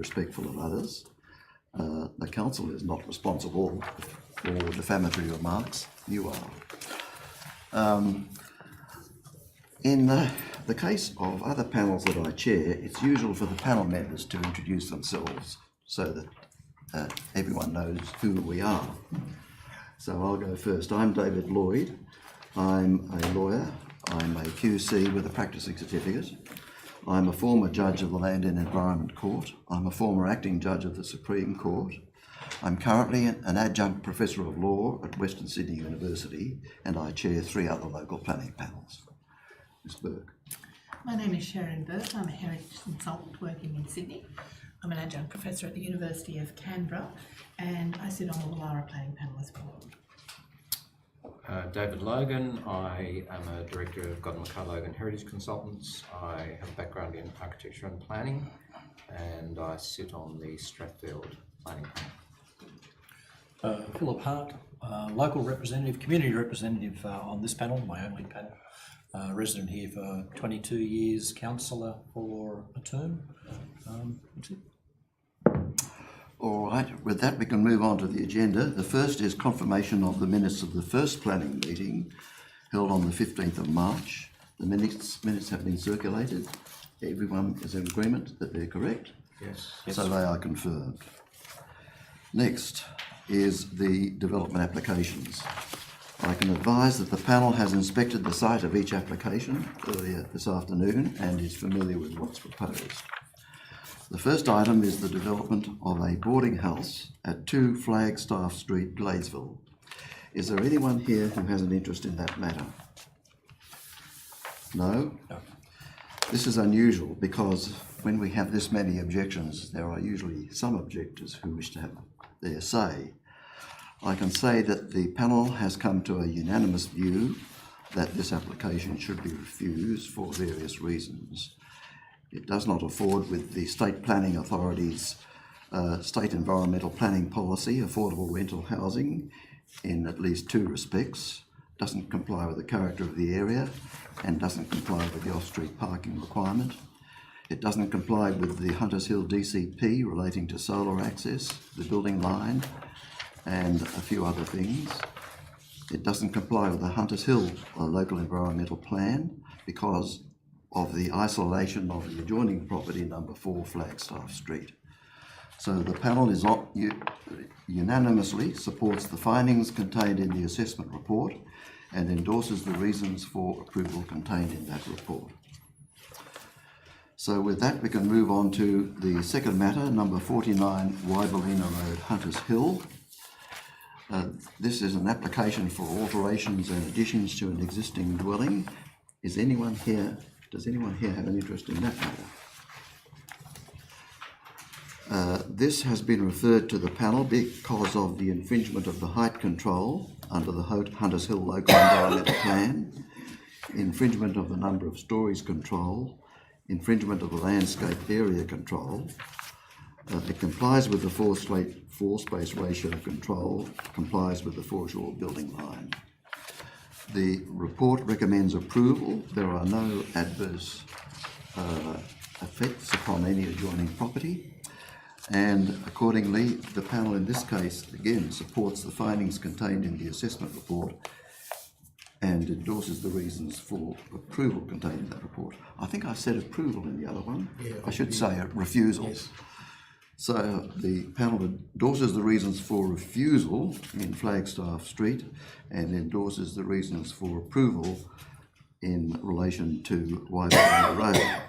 respectful of others. The council is not responsible for defamatory remarks. You are. In the case of other panels that I chair, it's usual for the panel members to introduce themselves so that everyone knows who we are. So I'll go first. I'm David Lloyd. I'm a lawyer. I'm a QC with a practising certificate. I'm a former judge of the Land and Environment Court. I'm a former acting judge of the Supreme Court. I'm currently an adjunct professor of law at Western Sydney University, and I chair 3 other local planning panels. Ms. Burke. My name is Sharon Burke. I'm a heritage consultant working in Sydney. I'm an adjunct professor at the University of Canberra, and I sit on the Woollahra planning panel as well. David Logan. I am a director of Godden McCar Logan Heritage Consultants. I have a background in architecture and planning, and I sit on the Strathfield planning panel. Philip Hart, local representative, community representative on this panel, my only panel. Resident here for 22 years, councillor for a term. That's it. All right, with that we can move on to the agenda. The first is confirmation of the minutes of the first planning meeting held on the 15th of March. The minutes have been circulated. Everyone is in agreement that they're correct? Yes. So they are confirmed. Next is the development applications. I can advise that the panel has inspected the site of each application earlier this afternoon and is familiar with what's proposed. The first item is the development of a boarding house at 2 Flagstaff Street, Gladesville. Is there anyone here who has an interest in that matter? No? No. This is unusual because when we have this many objections, there are usually some objectors who wish to have their say. I can say that the panel has come to a unanimous view that this application should be refused for various reasons. It does not accord with the State Planning Authority's State Environmental Planning Policy, affordable rental housing, in at least 2 respects, doesn't comply with the character of the area, and doesn't comply with the off-street parking requirement. It doesn't comply with the Hunters Hill DCP relating to solar access, the building line, and a few other things. It doesn't comply with the Hunters Hill local environmental plan because of the isolation of the adjoining property number 4 Flagstaff Street. So the panel is unanimously supports the findings contained in the assessment report and endorses the reasons for approval contained in that report. So with that we can move on to the second matter, number 49 Wyberlina Road, Hunters Hill. This is an application for alterations and additions to an existing dwelling. Does anyone here have an interest in that matter? This has been referred to the panel because of the infringement of the height control under the Hunters Hill Local Environmental Plan, infringement of the number of stories control, infringement of the landscape area control. It complies with the floor space ratio control, complies with the foreshore building line. The report recommends approval. There are no adverse effects upon any adjoining property, and accordingly the panel in this case again supports the findings contained in the assessment report and endorses the reasons for approval contained in that report. I think I said approval in the other one. Yeah, I should say refusal. Yes. So the panel endorses the reasons for refusal in Flagstaff Street and endorses the reasons for approval in relation to Wyberlina Road.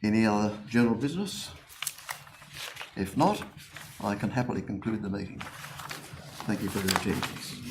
Any other general business? If not, I can happily conclude the meeting. Thank you for your attendance.